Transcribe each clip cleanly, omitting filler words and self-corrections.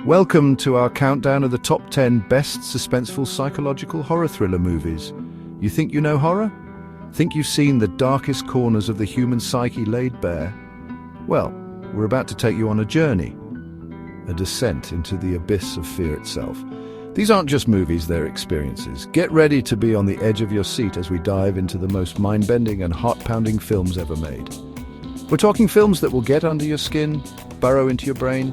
Welcome to our countdown of the top 10 best suspenseful psychological horror thriller movies. You think you know horror? Think you've seen the darkest corners of the human psyche laid bare? Well, we're about to take you on a journey, a descent into the abyss of fear itself. These aren't just movies, they're experiences. Get ready to be on the edge of your seat as we dive into the most mind-bending and heart-pounding films ever made. We're talking films that will get under your skin, burrow into your brain,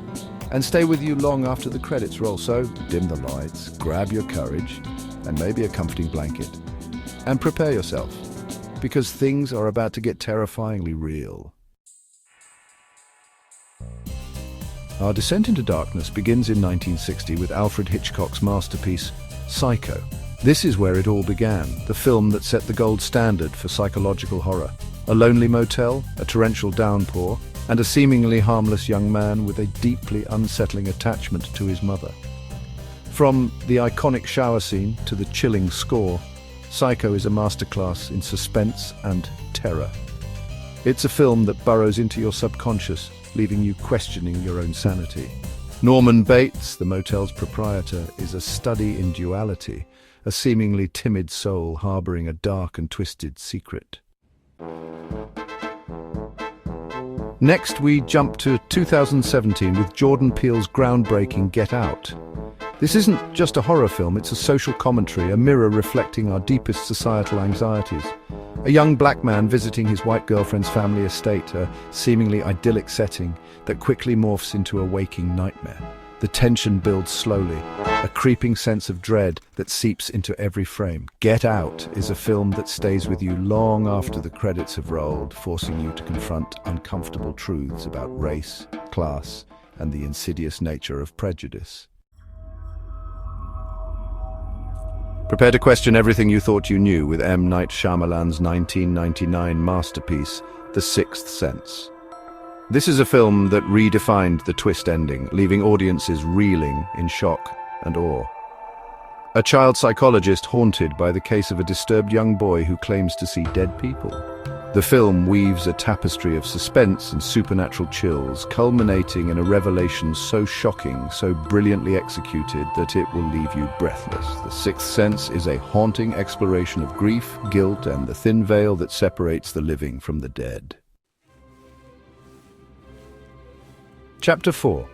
and stay with you long after the credits roll. So dim the lights, grab your courage, and maybe a comforting blanket. And prepare yourself, because things are about to get terrifyingly real. Our descent into darkness begins in 1960 with Alfred Hitchcock's masterpiece, Psycho. This is where it all began, the film that set the gold standard for psychological horror. A lonely motel, a torrential downpour, and a seemingly harmless young man with a deeply unsettling attachment to his mother. From the iconic shower scene to the chilling score, Psycho is a masterclass in suspense and terror. It's a film that burrows into your subconscious, leaving you questioning your own sanity. Norman Bates, the motel's proprietor, is a study in duality, a seemingly timid soul harboring a dark and twisted secret. Next, we jump to 2017 with Jordan Peele's groundbreaking Get Out. This isn't just a horror film, it's a social commentary, a mirror reflecting our deepest societal anxieties. A young black man visiting his white girlfriend's family estate, a seemingly idyllic setting that quickly morphs into a waking nightmare. The tension builds slowly, a creeping sense of dread that seeps into every frame. Get Out is a film that stays with you long after the credits have rolled, forcing you to confront uncomfortable truths about race, class, and the insidious nature of prejudice. Prepare to question everything you thought you knew with M. Night Shyamalan's 1999 masterpiece, The Sixth Sense. This is a film that redefined the twist ending, leaving audiences reeling in shock and awe. A child psychologist haunted by the case of a disturbed young boy who claims to see dead people. The film weaves a tapestry of suspense and supernatural chills, culminating in a revelation so shocking, so brilliantly executed, that it will leave you breathless. The Sixth Sense is a haunting exploration of grief, guilt, and the thin veil that separates the living from the dead. Chapter 4.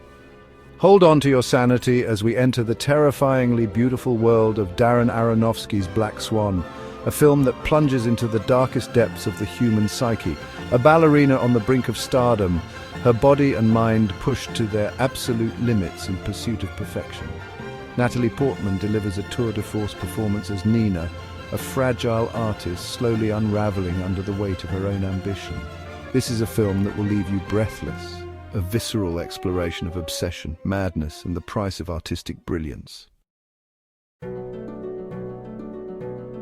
Hold on to your sanity as we enter the terrifyingly beautiful world of Darren Aronofsky's Black Swan, a film that plunges into the darkest depths of the human psyche. A ballerina on the brink of stardom, her body and mind pushed to their absolute limits in pursuit of perfection. Natalie Portman delivers a tour de force performance as Nina, a fragile artist slowly unraveling under the weight of her own ambition. This is a film that will leave you breathless, a visceral exploration of obsession, madness, and the price of artistic brilliance.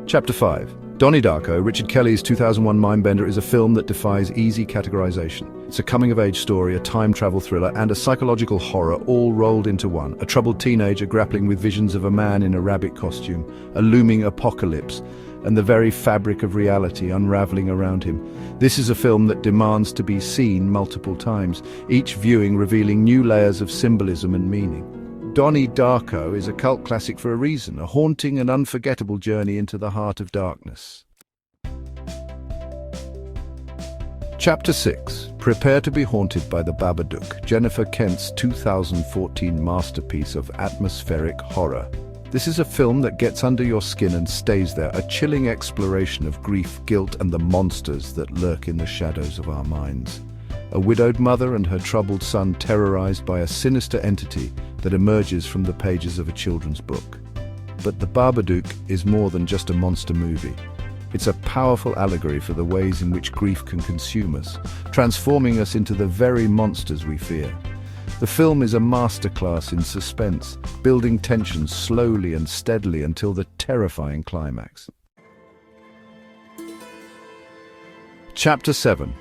Chapter 5. Donnie Darko, Richard Kelly's 2001 Mindbender, is a film that defies easy categorization. It's a coming-of-age story, a time-travel thriller, and a psychological horror all rolled into one. A troubled teenager grappling with visions of a man in a rabbit costume, a looming apocalypse, and the very fabric of reality unraveling around him. This is a film that demands to be seen multiple times, each viewing revealing new layers of symbolism and meaning. Donnie Darko is a cult classic for a reason, a haunting and unforgettable journey into the heart of darkness. Chapter 6. Prepare to be haunted by the Babadook, Jennifer Kent's 2014 masterpiece of atmospheric horror. This is a film that gets under your skin and stays there, a chilling exploration of grief, guilt, and the monsters that lurk in the shadows of our minds. A widowed mother and her troubled son terrorized by a sinister entity that emerges from the pages of a children's book. But The Babadook is more than just a monster movie. It's a powerful allegory for the ways in which grief can consume us, transforming us into the very monsters we fear. The film is a masterclass in suspense, building tension slowly and steadily until the terrifying climax. Chapter 7.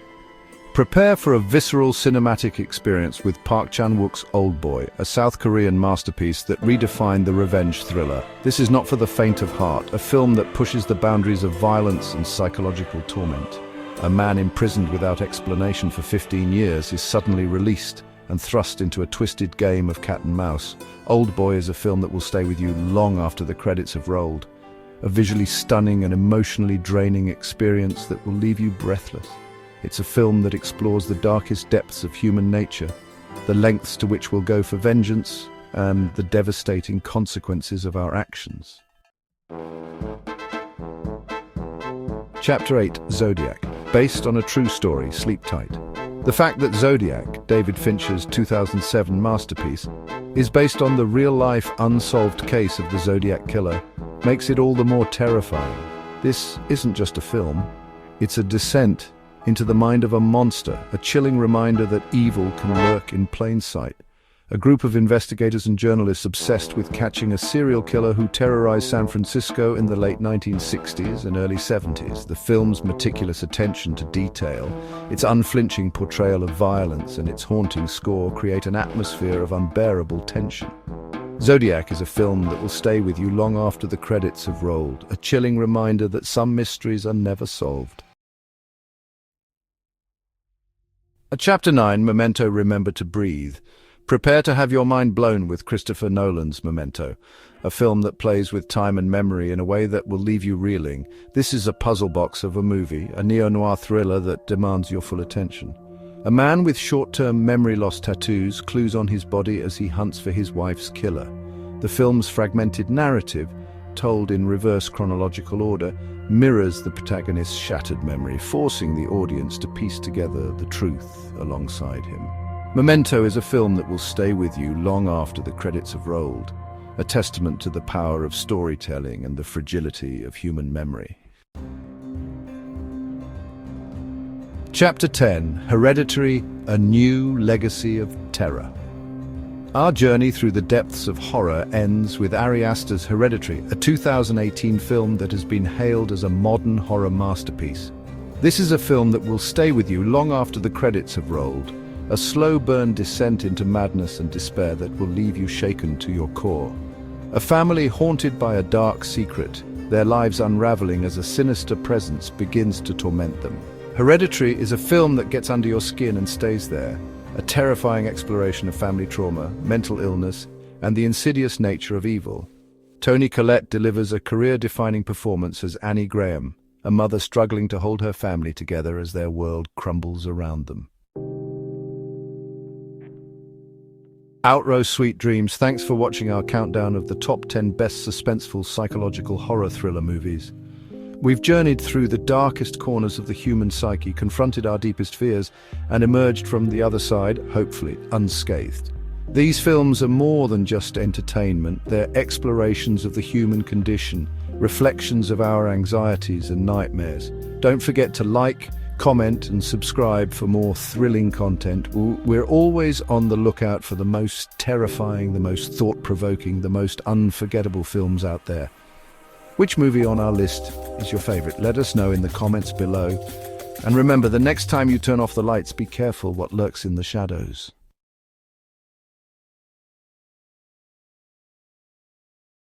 Prepare for a visceral cinematic experience with Park Chan-wook's Oldboy, a South Korean masterpiece that redefined the revenge thriller. This is not for the faint of heart, a film that pushes the boundaries of violence and psychological torment. A man imprisoned without explanation for 15 years is suddenly released, and thrust into a twisted game of cat and mouse. Old Boy is a film that will stay with you long after the credits have rolled. A visually stunning and emotionally draining experience that will leave you breathless. It's a film that explores the darkest depths of human nature, the lengths to which we'll go for vengeance, and the devastating consequences of our actions. Chapter 8, Zodiac. Based on a true story, Sleep Tight. The fact that Zodiac, David Fincher's 2007 masterpiece, is based on the real-life, unsolved case of the Zodiac Killer makes it all the more terrifying. This isn't just a film, it's a descent into the mind of a monster, a chilling reminder that evil can lurk in plain sight. A group of investigators and journalists obsessed with catching a serial killer who terrorized San Francisco in the late 1960s and early 70s. The film's meticulous attention to detail, its unflinching portrayal of violence, and its haunting score create an atmosphere of unbearable tension. Zodiac is a film that will stay with you long after the credits have rolled, a chilling reminder that some mysteries are never solved. At Chapter 9, Memento, Remember to Breathe. Prepare to have your mind blown with Christopher Nolan's Memento, a film that plays with time and memory in a way that will leave you reeling. This is a puzzle box of a movie, a neo-noir thriller that demands your full attention. A man with short-term memory loss tattoos clues on his body as he hunts for his wife's killer. The film's fragmented narrative, told in reverse chronological order, mirrors the protagonist's shattered memory, forcing the audience to piece together the truth alongside him. Memento is a film that will stay with you long after the credits have rolled, a testament to the power of storytelling and the fragility of human memory. Chapter 10, Hereditary, A New Legacy of Terror. Our journey through the depths of horror ends with Ari Aster's Hereditary, a 2018 film that has been hailed as a modern horror masterpiece. This is a film that will stay with you long after the credits have rolled, a slow-burn descent into madness and despair that will leave you shaken to your core. A family haunted by a dark secret, their lives unraveling as a sinister presence begins to torment them. Hereditary is a film that gets under your skin and stays there, a terrifying exploration of family trauma, mental illness, and the insidious nature of evil. Toni Collette delivers a career-defining performance as Annie Graham, a mother struggling to hold her family together as their world crumbles around them. Outrow Sweet Dreams, thanks for watching our countdown of the top 10 best suspenseful psychological horror thriller movies. We've journeyed through the darkest corners of the human psyche, confronted our deepest fears, and emerged from the other side, hopefully, unscathed. These films are more than just entertainment, they're explorations of the human condition, reflections of our anxieties and nightmares. Don't forget to like, comment and subscribe for more thrilling content. We're always on the lookout for the most terrifying, the most thought-provoking, the most unforgettable films out there. Which movie on our list is your favorite? Let us know in the comments below. And remember, the next time you turn off the lights, be careful what lurks in the shadows.